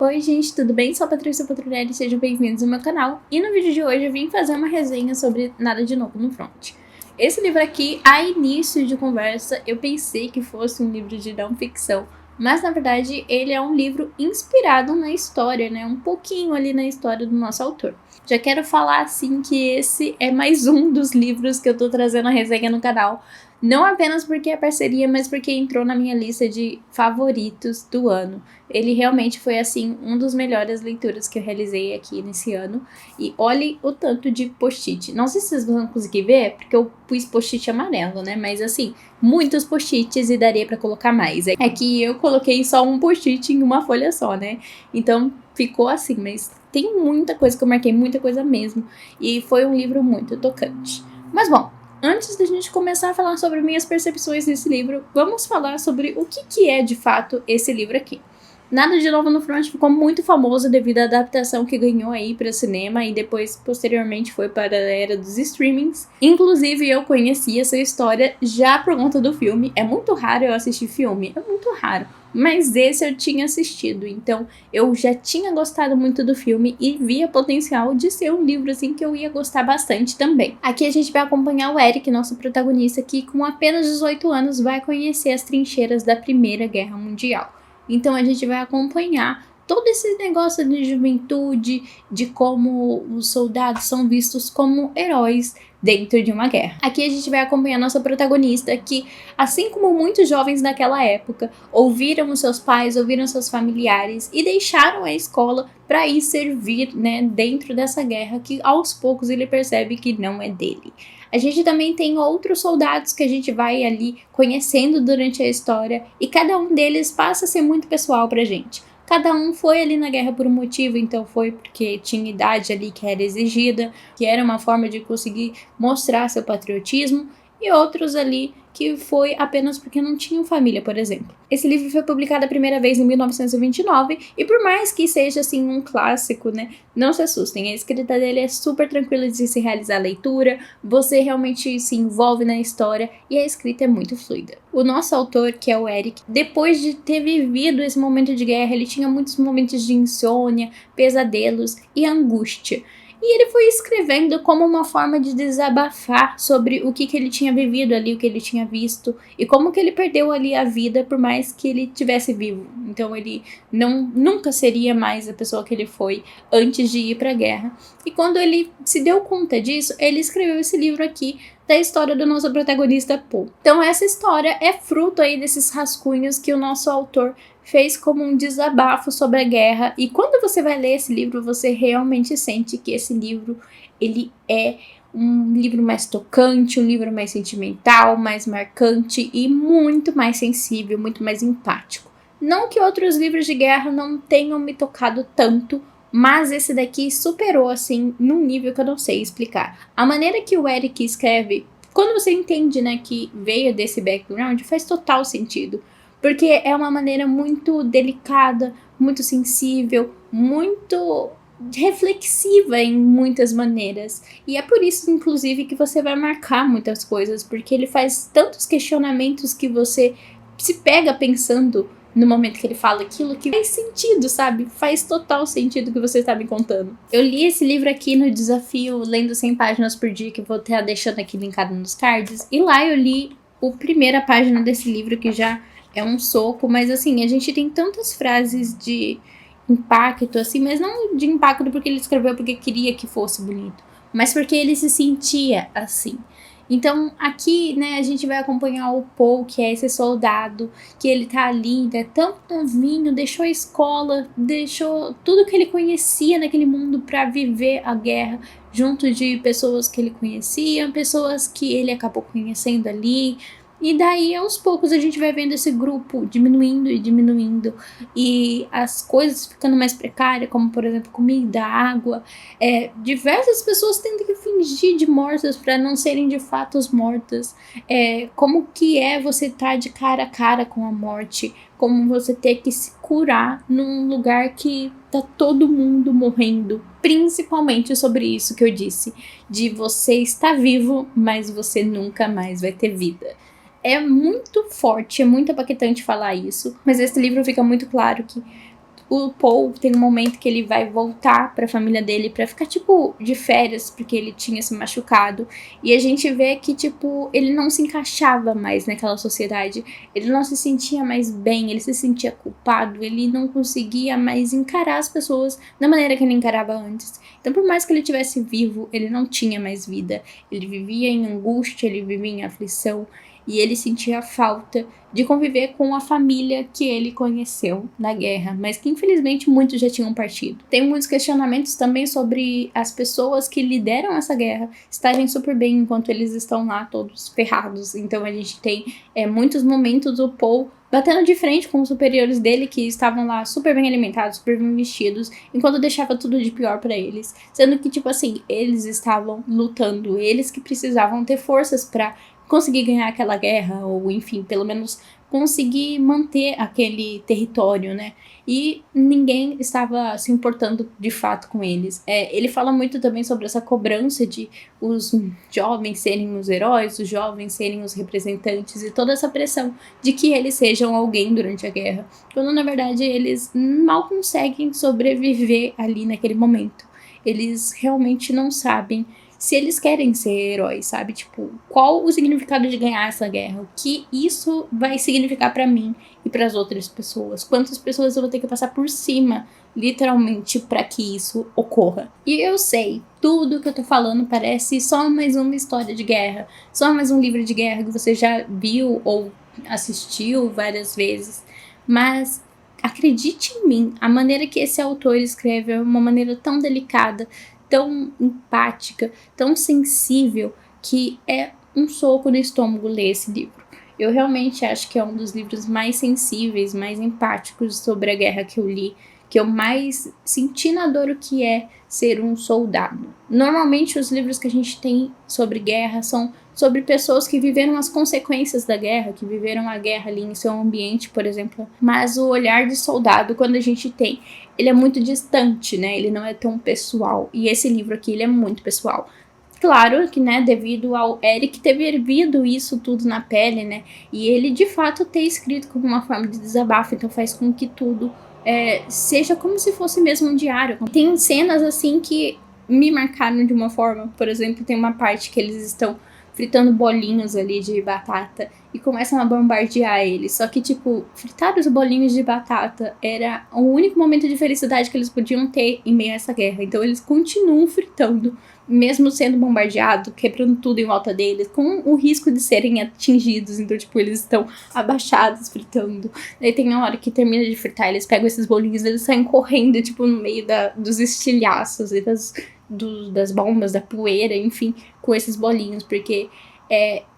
Oi gente, tudo bem? Sou a Patrícia Patronelli e sejam bem-vindos ao meu canal. E no vídeo de hoje eu vim fazer uma resenha sobre Nada de Novo no Front. Esse livro aqui, a início de conversa, eu pensei que fosse um livro de não ficção, mas na verdade ele é um livro inspirado na história, né? Um pouquinho ali na história do nosso autor. Já quero falar assim que esse é mais um dos livros que eu tô trazendo a resenha no canal. Não apenas porque é parceria, mas porque entrou na minha lista de favoritos do ano. Ele realmente foi, assim, um dos melhores leituras que eu realizei aqui nesse ano. E olhe o tanto de post-it. Não sei se vocês vão conseguir ver, porque eu pus post-it amarelo, né? Mas, assim, muitos post-its e daria pra colocar mais. É que eu coloquei só um post-it em uma folha só, né? Então, ficou assim, mas tem muita coisa que eu marquei, muita coisa mesmo. E foi um livro muito tocante. Mas, bom, antes da gente começar a falar sobre minhas percepções desse livro, vamos falar sobre o que é de fato esse livro aqui. Nada de Novo no Front ficou muito famoso devido à adaptação que ganhou aí para cinema e depois, posteriormente, foi para a era dos streamings. Inclusive, eu conheci essa história já por conta do filme. É muito raro eu assistir filme, é muito raro. Mas esse eu tinha assistido, então eu já tinha gostado muito do filme e via potencial de ser um livro assim que eu ia gostar bastante também. Aqui a gente vai acompanhar o Eric, nosso protagonista, que com apenas 18 anos vai conhecer as trincheiras da Primeira Guerra Mundial. Então a gente vai acompanhar todo esse negócio de juventude, de como os soldados são vistos como heróis dentro de uma guerra. Aqui a gente vai acompanhar nossa protagonista que, assim como muitos jovens naquela época, ouviram os seus pais, ouviram seus familiares e deixaram a escola para ir servir, né, dentro dessa guerra que aos poucos ele percebe que não é dele. A gente também tem outros soldados que a gente vai ali conhecendo durante a história e cada um deles passa a ser muito pessoal pra gente. Cada um foi ali na guerra por um motivo, então foi porque tinha idade ali que era exigida, que era uma forma de conseguir mostrar seu patriotismo, e outros ali que foi apenas porque não tinham família, por exemplo. Esse livro foi publicado a primeira vez em 1929 e por mais que seja assim um clássico, né, não se assustem, a escrita dele é super tranquila de se realizar a leitura, você realmente se envolve na história e a escrita é muito fluida. O nosso autor, que é o Eric, depois de ter vivido esse momento de guerra, ele tinha muitos momentos de insônia, pesadelos e angústia. E ele foi escrevendo como uma forma de desabafar sobre o que ele tinha vivido ali, o que ele tinha visto e como que ele perdeu ali a vida por mais que ele tivesse vivo. Então ele nunca seria mais a pessoa que ele foi antes de ir para a guerra. E quando ele se deu conta disso, ele escreveu esse livro aqui da história do nosso protagonista Paul. Então essa história é fruto aí desses rascunhos que o nosso autor fez como um desabafo sobre a guerra, e quando você vai ler esse livro, você realmente sente que esse livro, ele é um livro mais tocante, um livro mais sentimental, mais marcante e muito mais sensível, muito mais empático. Não que outros livros de guerra não tenham me tocado tanto, mas esse daqui superou, assim, num nível que eu não sei explicar. A maneira que o Eric escreve, quando você entende, né, que veio desse background, faz total sentido. Porque é uma maneira muito delicada, muito sensível, muito reflexiva em muitas maneiras. E é por isso, inclusive, que você vai marcar muitas coisas, porque ele faz tantos questionamentos que você se pega pensando no momento que ele fala aquilo que faz sentido, sabe? Faz total sentido o que você está me contando. Eu li esse livro aqui no desafio Lendo 100 Páginas por Dia, que eu vou estar deixando aqui linkado nos cards. E lá eu li a primeira página desse livro, que já é um soco, mas assim, a gente tem tantas frases de impacto, assim, mas não de impacto porque ele escreveu porque queria que fosse bonito, mas porque ele se sentia assim. Então aqui, né, a gente vai acompanhar o Paul, que é esse soldado, que ele tá ali, né, tão novinho, deixou a escola, deixou tudo que ele conhecia naquele mundo para viver a guerra, junto de pessoas que ele conhecia, pessoas que ele acabou conhecendo ali. E daí, aos poucos, a gente vai vendo esse grupo diminuindo e diminuindo. E as coisas ficando mais precárias, como, por exemplo, comida, água. Diversas pessoas tendo que fingir de mortas para não serem de fato mortas. Como que é você estar de cara a cara com a morte. Como você ter que se curar num lugar que tá todo mundo morrendo. Principalmente sobre isso que eu disse. De você estar vivo, mas você nunca mais vai ter vida. É muito forte, é muito impactante falar isso, mas esse livro fica muito claro que O Paul tem um momento que ele vai voltar pra família dele pra ficar, tipo, de férias, porque ele tinha se machucado. E a gente vê que, tipo, ele não se encaixava mais naquela sociedade. Ele não se sentia mais bem, ele se sentia culpado, ele não conseguia mais encarar as pessoas da maneira que ele encarava antes. Então, por mais que ele estivesse vivo, ele não tinha mais vida. Ele vivia em angústia, ele vivia em aflição. E ele sentia falta de conviver com a família que ele conheceu na guerra, mas que infelizmente muitos já tinham partido. Tem muitos questionamentos também sobre as pessoas que lideram essa guerra estarem super bem enquanto eles estão lá todos ferrados. Então a gente tem muitos momentos do Paul batendo de frente com os superiores dele que estavam lá super bem alimentados, super bem vestidos, enquanto deixava tudo de pior pra eles. Sendo que, tipo assim, eles estavam lutando, eles que precisavam ter forças pra conseguir ganhar aquela guerra, ou enfim, pelo menos conseguir manter aquele território, né? E ninguém estava se importando de fato com eles. Ele fala muito também sobre essa cobrança de os jovens serem os heróis, os jovens serem os representantes e toda essa pressão de que eles sejam alguém durante a guerra, quando na verdade eles mal conseguem sobreviver ali naquele momento. Eles realmente não sabem se eles querem ser heróis, sabe? Tipo, qual o significado de ganhar essa guerra? O que isso vai significar pra mim e pras outras pessoas? Quantas pessoas eu vou ter que passar por cima, literalmente, pra que isso ocorra? E eu sei, tudo que eu tô falando parece só mais uma história de guerra, só mais um livro de guerra que você já viu ou assistiu várias vezes, mas acredite em mim, a maneira que esse autor escreve é uma maneira tão delicada, tão empática, tão sensível, que é um soco no estômago ler esse livro. Eu realmente acho que é um dos livros mais sensíveis, mais empáticos sobre a guerra que eu li, que eu mais senti na dor o que é ser um soldado. Normalmente os livros que a gente tem sobre guerra são sobre pessoas que viveram as consequências da guerra, que viveram a guerra ali em seu ambiente, por exemplo. Mas o olhar de soldado, quando a gente tem, ele é muito distante, né? Ele não é tão pessoal. E esse livro aqui, ele é muito pessoal. Claro que, né, devido ao Eric ter vivido isso tudo na pele, né? E ele, de fato, ter escrito como uma forma de desabafo, então faz com que tudo seja como se fosse mesmo um diário. Tem cenas, assim, que me marcaram de uma forma. Por exemplo, tem uma parte que eles estão fritando bolinhos ali de batata e começam a bombardear eles. Só que, tipo, fritar os bolinhos de batata era o único momento de felicidade que eles podiam ter em meio a essa guerra. Então eles continuam fritando, mesmo sendo bombardeados, quebrando tudo em volta deles, com o risco de serem atingidos. Então, tipo, eles estão abaixados fritando. Daí tem a hora que termina de fritar, eles pegam esses bolinhos, eles saem correndo, tipo, no meio dos estilhaços e das bombas, da poeira, enfim, com esses bolinhos, porque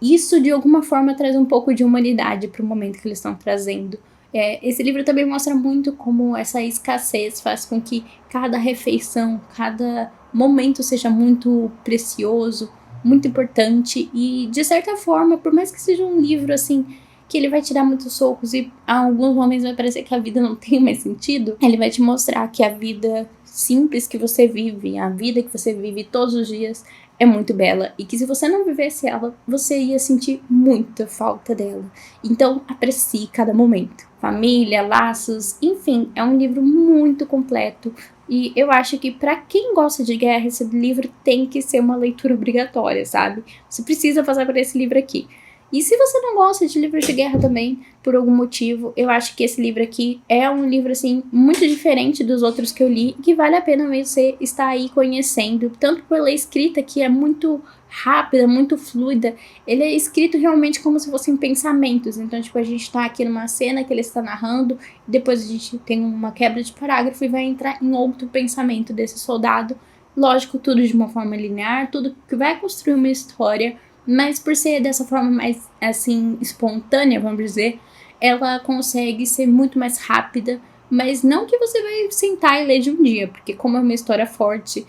isso de alguma forma traz um pouco de humanidade para o momento que eles estão trazendo. Esse livro também mostra muito como essa escassez faz com que cada refeição, cada momento seja muito precioso, muito importante e, de certa forma, por mais que seja um livro assim que ele vai te dar muitos socos e a alguns momentos vai parecer que a vida não tem mais sentido, ele vai te mostrar que a vida simples que você vive, a vida que você vive todos os dias é muito bela e que se você não vivesse ela, você ia sentir muita falta dela. Então, aprecie cada momento. Família, laços, enfim, é um livro muito completo e eu acho que pra quem gosta de guerra, esse livro tem que ser uma leitura obrigatória, sabe? Você precisa passar por esse livro aqui. E se você não gosta de livros de guerra também, por algum motivo, eu acho que esse livro aqui é um livro, assim, muito diferente dos outros que eu li, que vale a pena você estar aí conhecendo, tanto pela escrita, que é muito rápida, muito fluida, ele é escrito realmente como se fossem pensamentos, então, tipo, a gente tá aqui numa cena que ele está narrando, depois a gente tem uma quebra de parágrafo e vai entrar em outro pensamento desse soldado, lógico, tudo de uma forma linear, tudo que vai construir uma história, mas por ser dessa forma mais, assim, espontânea, vamos dizer, ela consegue ser muito mais rápida, mas não que você vai sentar e ler de um dia, porque como é uma história forte,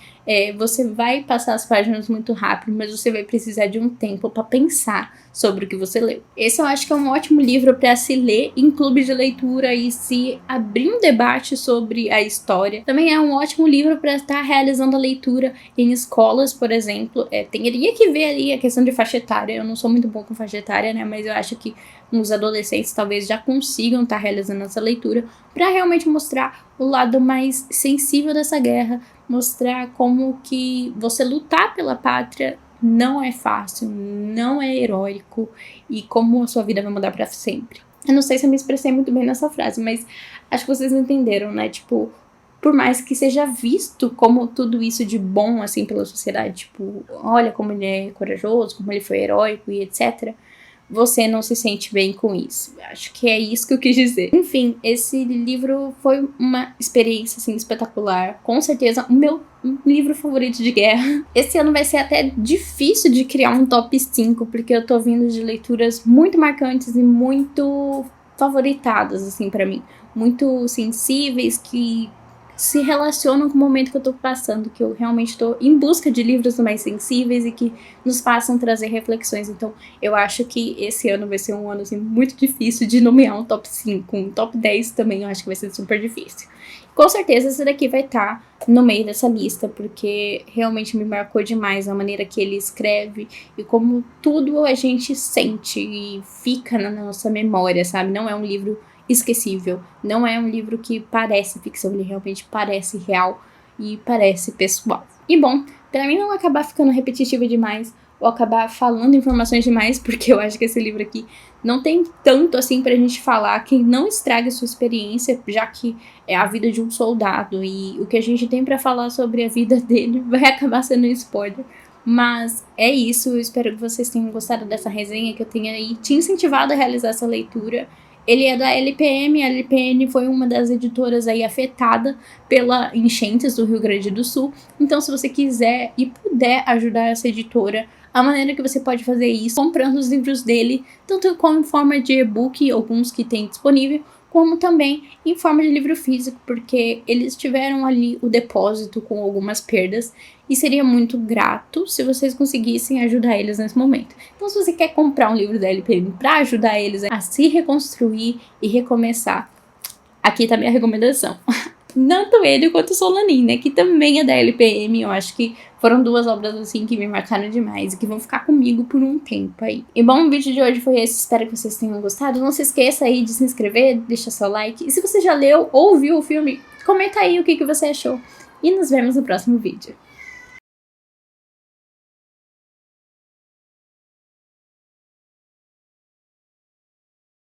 você vai passar as páginas muito rápido, mas você vai precisar de um tempo para pensar sobre o que você leu. Esse eu acho que é um ótimo livro para se ler em clube de leitura e se abrir um debate sobre a história. Também é um ótimo livro para estar realizando a leitura em escolas, por exemplo. Teria que ver ali a questão de faixa etária. Eu não sou muito boa com faixa etária, né? Mas eu acho que os adolescentes talvez já consigam estar realizando essa leitura para realmente mostrar o lado mais sensível dessa guerra, mostrar como que você lutar pela pátria não é fácil, não é heróico e como a sua vida vai mudar pra sempre. Eu não sei se eu me expressei muito bem nessa frase, mas acho que vocês entenderam, né? Tipo, por mais que seja visto como tudo isso de bom, assim, pela sociedade, tipo, olha como ele é corajoso, como ele foi heróico e etc., você não se sente bem com isso. Acho que é isso que eu quis dizer. Enfim, esse livro foi uma experiência, assim, espetacular. Com certeza, o meu livro favorito de guerra. Esse ano vai ser até difícil de criar um top 5, porque eu tô vindo de leituras muito marcantes e muito favoritadas, assim, pra mim. Muito sensíveis, que se relacionam com o momento que eu tô passando, que eu realmente tô em busca de livros mais sensíveis e que nos façam trazer reflexões. Então, eu acho que esse ano vai ser um ano, assim, muito difícil de nomear um top 5. Um top 10 também eu acho que vai ser super difícil. Com certeza esse daqui vai estar no meio dessa lista, porque realmente me marcou demais a maneira que ele escreve e como tudo a gente sente e fica na nossa memória, sabe? Não é um livro esquecível, não é um livro que parece ficção, ele realmente parece real e parece pessoal. E bom, pra mim não acabar ficando repetitivo demais ou acabar falando informações demais, porque eu acho que esse livro aqui não tem tanto assim pra gente falar, que não estrague a sua experiência, já que é a vida de um soldado e o que a gente tem pra falar sobre a vida dele vai acabar sendo um spoiler. Mas é isso, eu espero que vocês tenham gostado dessa resenha, que eu tenha aí te incentivado a realizar essa leitura. Ele é da LPM, a LPM foi uma das editoras aí afetada pela enchentes do Rio Grande do Sul. Então, se você quiser e puder ajudar essa editora, a maneira que você pode fazer isso, comprando os livros dele, tanto como em forma de e-book, alguns que tem disponível, como também em forma de livro físico, porque eles tiveram ali o depósito com algumas perdas e seria muito grato se vocês conseguissem ajudar eles nesse momento. Então, se você quer comprar um livro da LPM para ajudar eles a se reconstruir e recomeçar, aqui tá minha recomendação. Tanto ele quanto o Solanin, né, que também é da LPM, eu acho que foram duas obras assim que me marcaram demais e que vão ficar comigo por um tempo aí. E bom, o vídeo de hoje foi esse, espero que vocês tenham gostado. Não se esqueça aí de se inscrever, deixa seu like. E se você já leu ou viu o filme, comenta aí o que você achou. E nos vemos no próximo vídeo.